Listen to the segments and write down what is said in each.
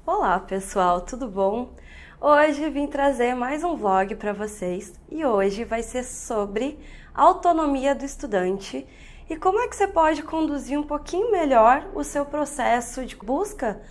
Olá pessoal, tudo bom? Hoje vim trazer mais um vlog para vocês e hoje vai ser sobre autonomia do estudante e como é que você pode conduzir um pouquinho melhor o seu processo de busca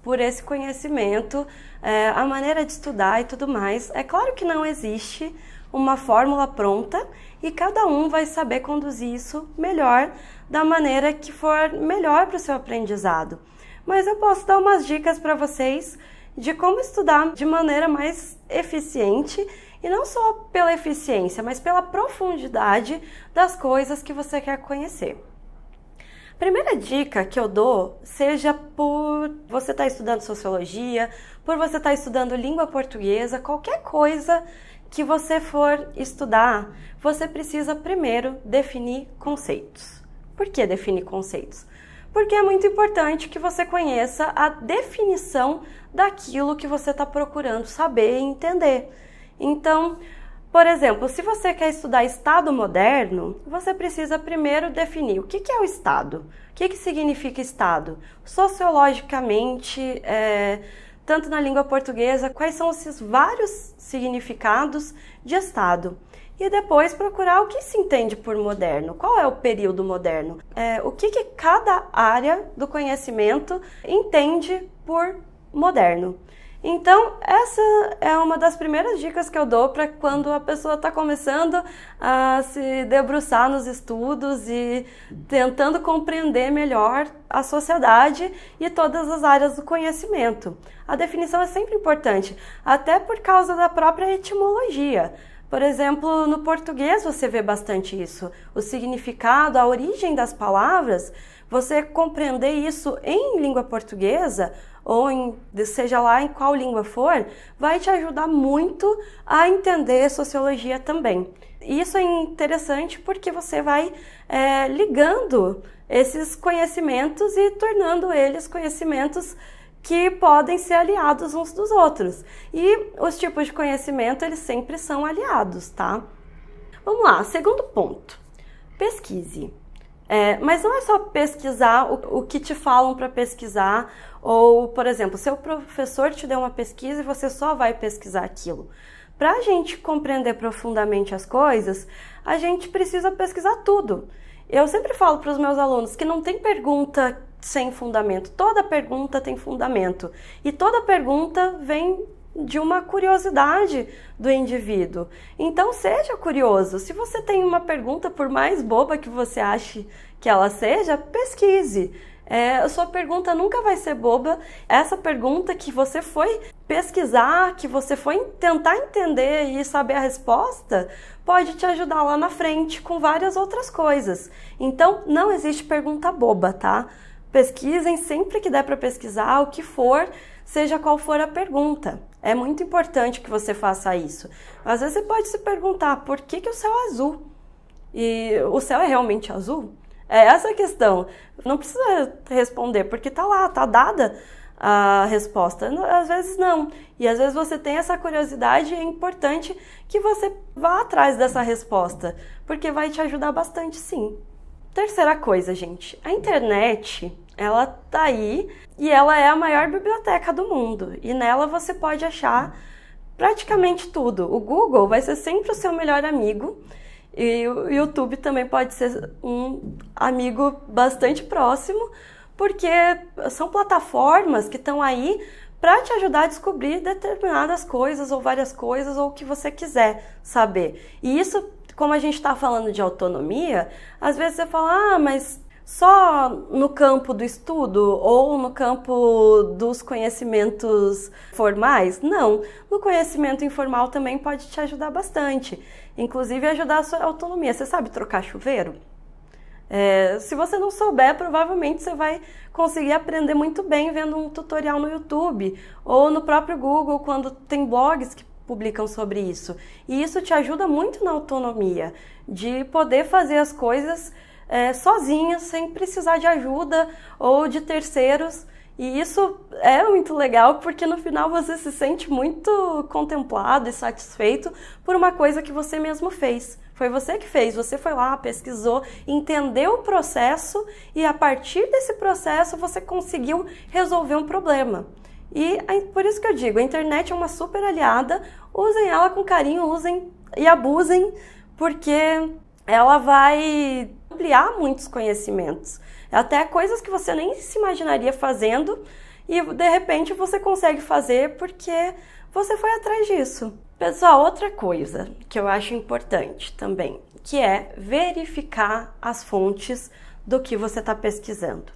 por esse conhecimento, a maneira de estudar e tudo mais. É claro que não existe uma fórmula pronta e cada um vai saber conduzir isso melhor da maneira que for melhor para o seu aprendizado. Mas eu posso dar umas dicas para vocês de como estudar de maneira mais eficiente e não só pela eficiência, mas pela profundidade das coisas que você quer conhecer. Primeira dica que eu dou, seja por você estar estudando sociologia, por você estar estudando língua portuguesa, qualquer coisa que você for estudar, você precisa primeiro definir conceitos. Por que definir conceitos? Porque é muito importante que você conheça a definição daquilo que você está procurando saber e entender. Então, por exemplo, se você quer estudar Estado moderno, você precisa primeiro definir o que é o Estado, o que significa Estado, sociologicamente, tanto na língua portuguesa, quais são esses vários significados de Estado. E depois procurar o que se entende por moderno, qual é o período moderno, o que cada área do conhecimento entende por moderno. Então, essa é uma das primeiras dicas que eu dou para quando a pessoa está começando a se debruçar nos estudos e tentando compreender melhor a sociedade e todas as áreas do conhecimento. A definição é sempre importante, até por causa da própria etimologia. Por exemplo, no português você vê bastante isso. O significado, a origem das palavras, você compreender isso em língua portuguesa, ou seja lá em qual língua for, vai te ajudar muito a entender sociologia também. E isso é interessante porque você vai ligando esses conhecimentos e tornando eles conhecimentos que podem ser aliados uns dos outros. E os tipos de conhecimento, eles sempre são aliados, tá? Vamos lá, segundo ponto. Pesquise. Mas não é só pesquisar o que te falam para pesquisar, ou, por exemplo, seu professor te deu uma pesquisa e você só vai pesquisar aquilo. Para a gente compreender profundamente as coisas, a gente precisa pesquisar tudo. Eu sempre falo para os meus alunos que não tem pergunta sem fundamento. Toda pergunta tem fundamento. E toda pergunta vem de uma curiosidade do indivíduo. Então, seja curioso. Se você tem uma pergunta, por mais boba que você ache que ela seja, pesquise. A sua pergunta nunca vai ser boba. Essa pergunta que você foi pesquisar, que você foi tentar entender e saber a resposta, pode te ajudar lá na frente com várias outras coisas. Então, não existe pergunta boba, tá? Pesquisem sempre que der para pesquisar, o que for, seja qual for a pergunta. É muito importante que você faça isso. Às vezes você pode se perguntar, por que o céu é azul? E o céu é realmente azul? É essa a questão. Não precisa responder, porque tá lá, tá dada a resposta. Às vezes não. E às vezes você tem essa curiosidade e é importante que você vá atrás dessa resposta, porque vai te ajudar bastante, sim. Terceira coisa, gente, a internet, ela tá aí e ela é a maior biblioteca do mundo e nela você pode achar praticamente tudo. O Google vai ser sempre o seu melhor amigo e o YouTube também pode ser um amigo bastante próximo, porque são plataformas que estão aí para te ajudar a descobrir determinadas coisas ou várias coisas ou o que você quiser saber. E isso, como a gente está falando de autonomia, às vezes você fala, mas só no campo do estudo ou no campo dos conhecimentos formais? Não, no conhecimento informal também pode te ajudar bastante, inclusive ajudar a sua autonomia. Você sabe trocar chuveiro? Se você não souber, provavelmente você vai conseguir aprender muito bem vendo um tutorial no YouTube ou no próprio Google, quando tem blogs que publicam sobre isso. E isso te ajuda muito na autonomia, de poder fazer as coisas sozinho, sem precisar de ajuda ou de terceiros. E isso é muito legal porque no final você se sente muito contemplado e satisfeito por uma coisa que você mesmo fez. Foi você que fez, você foi lá, pesquisou, entendeu o processo e a partir desse processo você conseguiu resolver um problema. E por isso que eu digo, a internet é uma super aliada, usem ela com carinho, usem e abusem, porque ela vai ampliar muitos conhecimentos. Até coisas que você nem se imaginaria fazendo e de repente você consegue fazer porque você foi atrás disso. Pessoal, outra coisa que eu acho importante também, que é verificar as fontes do que você está pesquisando.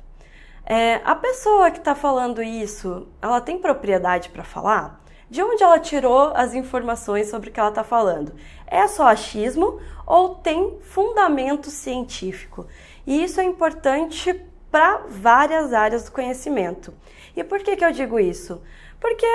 A pessoa que está falando isso, ela tem propriedade para falar? De onde ela tirou as informações sobre o que ela está falando? É só achismo ou tem fundamento científico? E isso é importante para várias áreas do conhecimento. E por que eu digo isso? Porque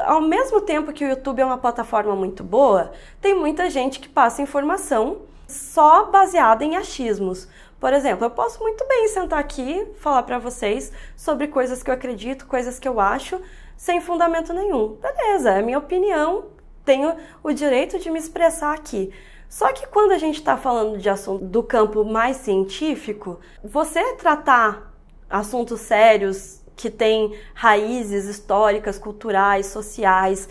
ao mesmo tempo que o YouTube é uma plataforma muito boa, tem muita gente que passa informação só baseada em achismos. Por exemplo, eu posso muito bem sentar aqui e falar para vocês sobre coisas que eu acredito, coisas que eu acho, sem fundamento nenhum. Beleza, é minha opinião, tenho o direito de me expressar aqui. Só que quando a gente está falando de assunto do campo mais científico, você tratar assuntos sérios que têm raízes históricas, culturais, sociais,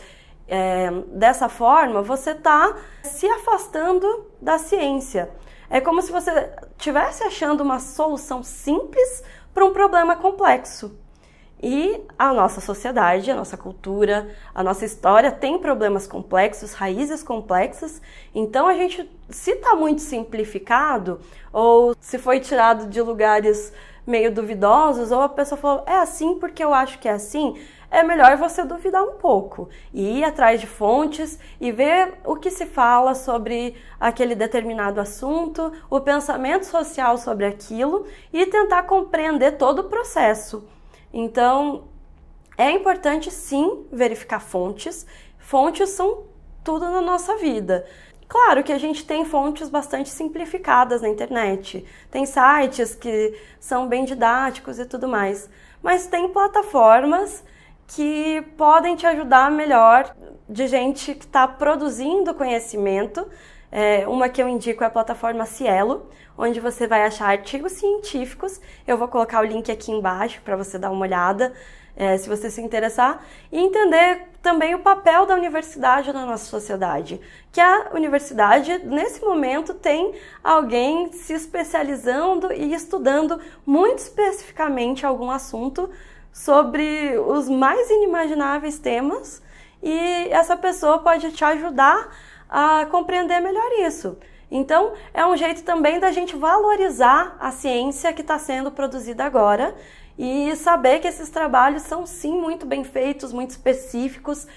dessa forma, você está se afastando da ciência. É como se você estivesse achando uma solução simples para um problema complexo. E a nossa sociedade, a nossa cultura, a nossa história tem problemas complexos, raízes complexas. Então, a gente, se está muito simplificado, ou se foi tirado de lugares meio duvidosos, ou a pessoa falou, é assim porque eu acho que é assim, é melhor você duvidar um pouco e ir atrás de fontes e ver o que se fala sobre aquele determinado assunto, o pensamento social sobre aquilo e tentar compreender todo o processo. Então, é importante sim verificar fontes. Fontes são tudo na nossa vida. Claro que a gente tem fontes bastante simplificadas na internet. Tem sites que são bem didáticos e tudo mais. Mas tem plataformas que podem te ajudar melhor, de gente que está produzindo conhecimento. Uma que eu indico é a plataforma Cielo, onde você vai achar artigos científicos. Eu vou colocar o link aqui embaixo para você dar uma olhada, se você se interessar, e entender também o papel da universidade na nossa sociedade. Que a universidade, nesse momento, tem alguém se especializando e estudando muito especificamente algum assunto sobre os mais inimagináveis temas, e essa pessoa pode te ajudar a compreender melhor isso. Então, é um jeito também da gente valorizar a ciência que está sendo produzida agora e saber que esses trabalhos são sim muito bem feitos, muito específicos.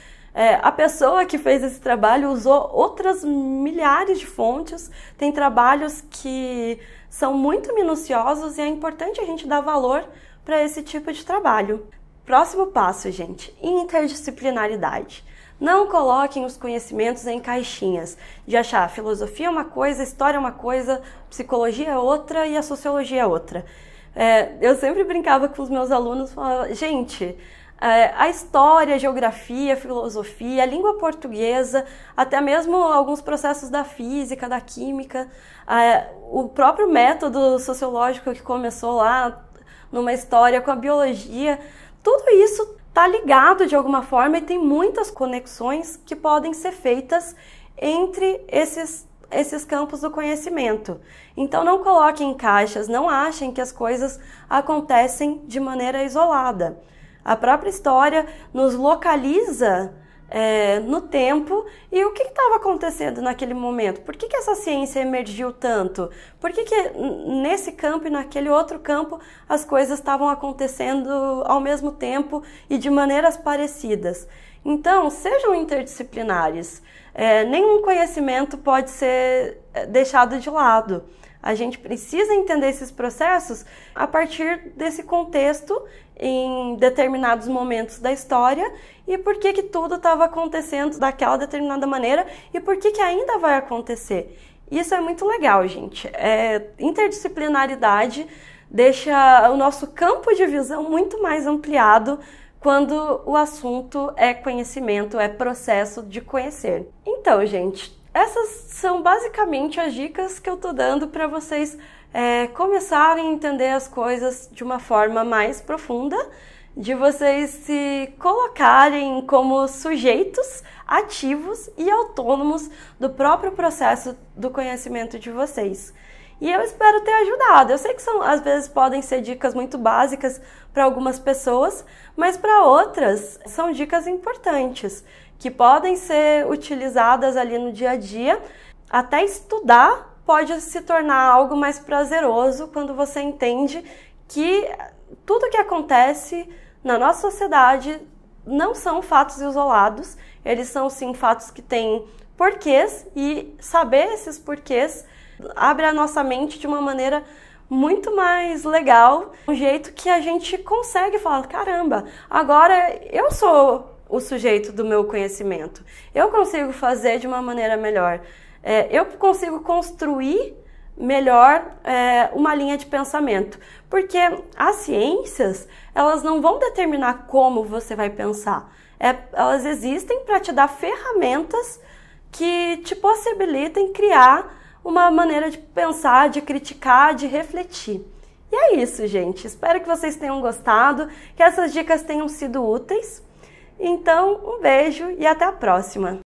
A pessoa que fez esse trabalho usou outras milhares de fontes, tem trabalhos que são muito minuciosos e é importante a gente dar valor para esse tipo de trabalho. Próximo passo, gente, interdisciplinaridade. Não coloquem os conhecimentos em caixinhas, de achar filosofia é uma coisa, história é uma coisa, psicologia é outra e a sociologia é outra. Eu sempre brincava com os meus alunos, falava, gente, a história, a geografia, a filosofia, a língua portuguesa, até mesmo alguns processos da física, da química, o próprio método sociológico que começou lá numa história com a biologia, tudo isso está ligado de alguma forma e tem muitas conexões que podem ser feitas entre esses campos do conhecimento. Então não coloquem em caixas, não achem que as coisas acontecem de maneira isolada. A própria história nos localiza no tempo e o que estava acontecendo naquele momento? Por que essa ciência emergiu tanto? Por que nesse campo e naquele outro campo as coisas estavam acontecendo ao mesmo tempo e de maneiras parecidas? Então, sejam interdisciplinares. Nenhum conhecimento pode ser deixado de lado. A gente precisa entender esses processos a partir desse contexto em determinados momentos da história e por que tudo estava acontecendo daquela determinada maneira e por que ainda vai acontecer. Isso é muito legal, gente. Interdisciplinaridade deixa o nosso campo de visão muito mais ampliado quando o assunto é conhecimento, é processo de conhecer. Então, gente, essas são basicamente as dicas que eu estou dando para vocês começarem a entender as coisas de uma forma mais profunda de vocês se colocarem como sujeitos ativos e autônomos do próprio processo do conhecimento de vocês. E eu espero ter ajudado. Eu sei que às vezes podem ser dicas muito básicas para algumas pessoas, mas para outras são dicas importantes, que podem ser utilizadas ali no dia a dia. Até estudar pode se tornar algo mais prazeroso quando você entende que tudo que acontece na nossa sociedade não são fatos isolados, eles são sim fatos que têm porquês, e saber esses porquês abre a nossa mente de uma maneira muito mais legal, um jeito que a gente consegue falar, caramba, agora eu sou o sujeito do meu conhecimento, eu consigo fazer de uma maneira melhor, eu consigo construir melhor uma linha de pensamento, porque as ciências, elas não vão determinar como você vai pensar, elas existem para te dar ferramentas que te possibilitem criar uma maneira de pensar, de criticar, de refletir. E é isso, gente. Espero que vocês tenham gostado, que essas dicas tenham sido úteis. Então, um beijo e até a próxima!